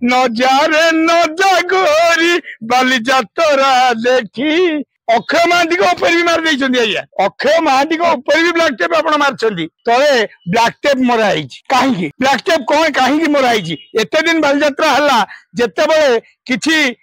नजारे नजागोरी बालीजातरा देखी अक्षय महांती ऊपर भी मार देइछन्ती आज्ञा अक्षय महांती ऊपर भी ब्लैक टेप आपण मारछन्ती तळे ब्लैक टेप मराई कहीं ब्लैक टेप कौन कहीं मराई एते दिन बालीजात्रा हला जेते बेले किछि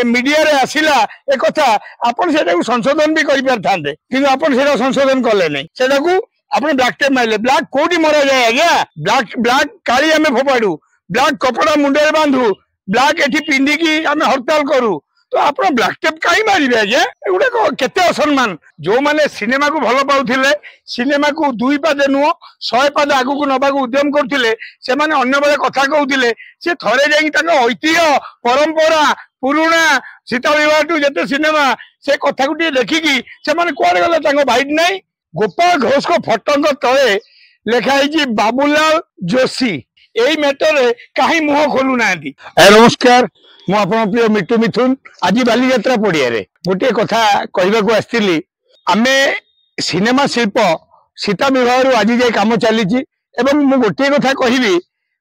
मीडिया रे आसिला ए कथा आपण सेटा संशोधन भी करि परथांते किंतु आपण सेटा संशोधन कले नै सेटा को आपण ब्लैक टेप मारले ब्लैक कोडी मरा जाय आज्ञा ब्लैक ब्लैक काली हमें फोपाडू ब्लैक कपड़ा मुंडे बांधु ब्लैक एठी पिंडी की हमें हड़ताल करू तो आप ब्लैक टेप कहीं मारे आज्ञा एगुड़ा केते असम्मान जो माने सिनेमा को भल पाउथिले सिनेमा को दुई पादे नुह 100 पाद आगु को नबाक उद्यम करथिले से माने अन्य बेले कथा कहउथिले से थरे जाई ताको ऐतिह्य परंपरा पुराना सीता विवाह टू जते सिनेमा से कथा को देखिकी से माने कोआडे गले ताको बाइट नाही गोपाल घोष को फटंग तळे लेखा है बाबूलाल जोशी यही मैटर कहीं मुह खोलु ना। नमस्कार मु आपन प्रिय मिट्टू मिथुन आज बालीजात्रा पड़िया गोटे कथा कहवाक आसती आमे सिनेमा शिल्प सीता विवाह आज जाए कम चली मु गोटे कथा कहबी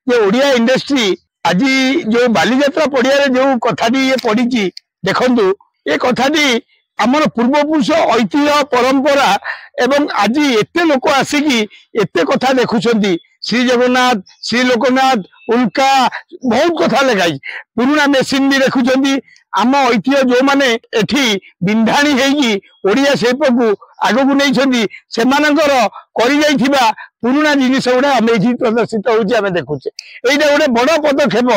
जे ओडिया इंडस्ट्री आज जो बालीजात्रा पड़िया जो कथाटी ये पड़ी देखु ये कथाटी आमर पूर्वपुरुष ऐतिह्य परंपरा एवं आज एते लोक आसिकी एते कथा देखुंट श्री जगन्नाथ श्री लोकनाथ उल्का बहुत कथा लिखाई पुराना मेसीन भी देखुंट आम ऐतिह्य जो माने एठी बिंधाणी हेगी ओडिया शिल्प को आगक नहीं से पुराना जिनिस गुड़ा आम प्रदर्शित होमें देखुचे यहाँ गोटे बड़ पदक्षेप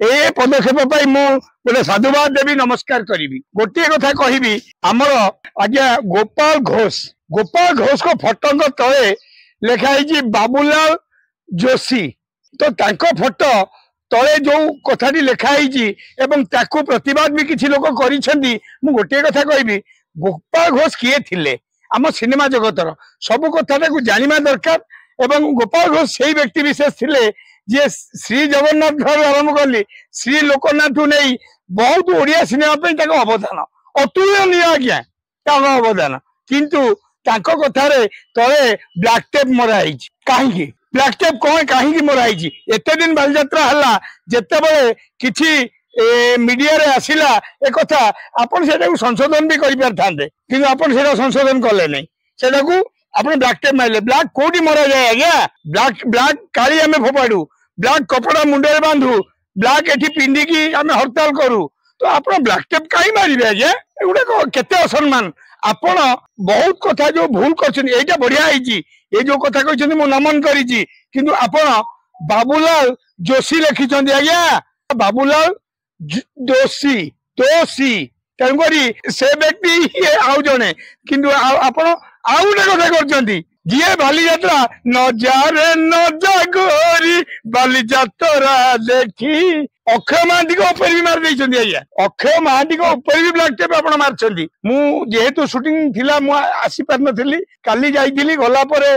ए पदक्षेप गोटे साधुवाद देवी नमस्कार करी गोटे कथा कहबी आमर आज्ञा गोपाल घोष को फटंग तले लेखा है बाबूलाल जोशी तो तांको फोटो तले जो कथाटी लिखाई प्रतिवाद भी किसी लोक करिसेंती मु गोटे कथा कहबी गोपाल घोष किए थिले आम सिनेमा जगतर सब कथा को जानिबा दरकार एवं गोपाल घोष से व्यक्ति विशेष थिले जे श्री जगन्नाथ ठार आरंभ कली श्री लोकनाथ नहीं बहुत ओडिया सिनेमा अवदान अतुलनीय आज्ञा अवदान किंतु तांको कथारे तले ब्लैक टेप मराई कहीं ब्लैक टेप कौन कहीं मराई एते दिन बालीजात्रा हला जेते बेले किछि मीडिया रे आसिला ए कथा आपण सेटा संशोधन भी करि परथांते किंतु आपण सेटा संशोधन कले नै सेटा को आपण ब्लैक टेप मारले ब्लैक कोडी मरा जाय आज्ञा ब्लैक ब्लैक काली हमें फोपाडू ब्लैक कपड़ा मुंडे बांधु ब्लैक एठी पिंडी की हमें हड़ताल करू तो आप ब्लैक टेप कहीं मारे आज्ञा एगुड़ा केते असम्मान आपण बहुत कथा जो भूल कर बढ़िया ये जो कथा कहते मु नमन करी किंतु आपण बाबूलाल जोशी लिखिं आज्ञा बाबूलाल जोशी दोषी तेणुकरी से व्यक्ति आउ जड़े किंतु आपण आउ गोटे कथा कर जीए बालीजात्रा नजारे नजागोरी बालीजातरा देखी अक्षय महांती ऊपर भी मार देइछन्ती आज्ञा अक्षय महांती ऊपर भी ब्लैक टेप आपण मारछन्ती मु जेहेतु शूटिंग थिला मु आसी पार नथिली काली जाइथिली गला परे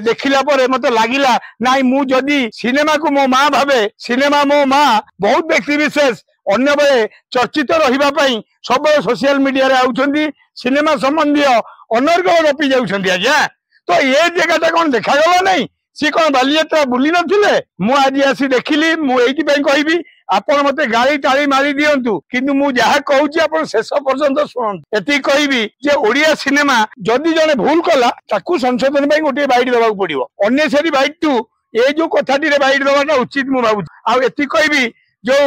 देखिला परे मते लागिला नाइ मु जदी सिनेमा को मो मां भावे सिनेमा मो मां बहुत व्यक्ति विशेष अन्य बेले चर्चित रहिबा पई सब सोशल मीडिया रे आउछन्ती सिनेमा संबंधी अनर्गल गपी जाउछन्ती आज्ञा तो ये जगह कौन देखा गला नहीं सी कौन बालीजात्रा बुली नथिले मु आज आसी देखिली मु एइति पई कहबी आपण मते गाली ताली मारी दियंतु किंतु मु जहा कहूची आपण शेष पर्यंत सुनंतु एति कहबी जे ओडिया सिनेमा जदि जने भूल कला ताकू संशोधन पई गोटे बाइट देबाक पड़िबो अननेसरी बाइट टू ए जो कथाटी रे बाइट देबाटा उचित मु भाबु आ एति कहबी जो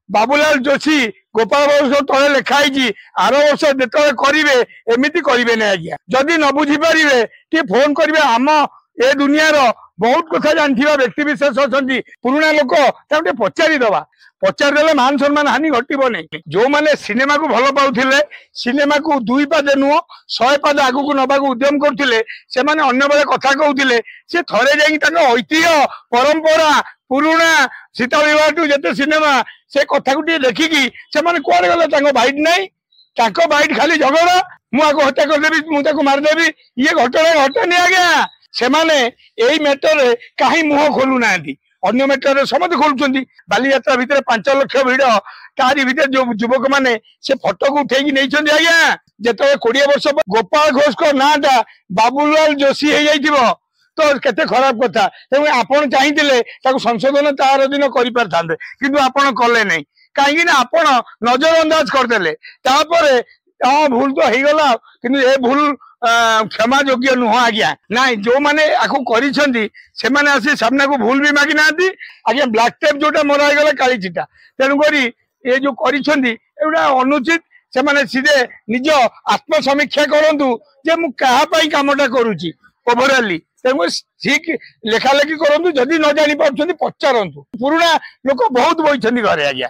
बाबूलाल जोशी गोपाल घोष तले लिखाई आर वर्ष जो करेंगे एमती करेंगे ना आज्ञा जदि न बुझी पारे टे फोन करेंगे आम ए दुनिया बहुत कथा जानथिबा व्यक्ति विशेष अच्छा पुराना लोक टे पचारिदबा पचारिदेले मान सम्मान हानि घटब नहीं जो माने सिनेमा को भल पाउथिले सिनेमा को दुई पादे नुह 100 पाद आगु को नबाक उद्यम करथिले से माने अन्य बेले कथा कहउथिले से थरे जाई ताको ऐतिह्य परंपरा पुराना सीता विवाह टू जते सिनेमा से कथा को देखिकी से माने कोआडे गले ताको बाइट नाही ताको बाइट खाली झगड़ा मु आको हत्या करदेबी मु ताको मारदेबी ये घटना घटनी आज्ञा से माने एई मैटर कहीं मुह खोलु नांती अन्य मैटर समस्त खोलुचंती बालीजात्रा भितर 5 लाख भिड़ तारी भितर जो युवक माने से फोटो को उठेकी नहीं आज्ञा जेते 20 वर्ष गोपाल घोष को नाटा बाबूलाल जोशी हो जाइथिबो तो केते खराब कथा तेणु आपण चाहिए संशोधन तार दिन कर किंतु आपण कले नहीं कहीं आपण नजरअंदाज करदे हाँ भूल तो हो गला किंतु ए भूल क्षमा योग्य नुह आज्ञा ना जो मैंने आपको कर आसी सामना को भूल भी मागी ना आज्ञा ब्लैक टेप जोटा मरा गला काली चिटा तेणुक ये जो करा अनुचित से माने सीधे निज आत्मसमीक्षा करूँ जे मु कहापाई कामटा करुच्ची ओभराली तेणु ठीक लेखालेखी करूँ जदि न जानी पार्टी पचारतु पुराणा लोक बहुत बही घरे आज्ञा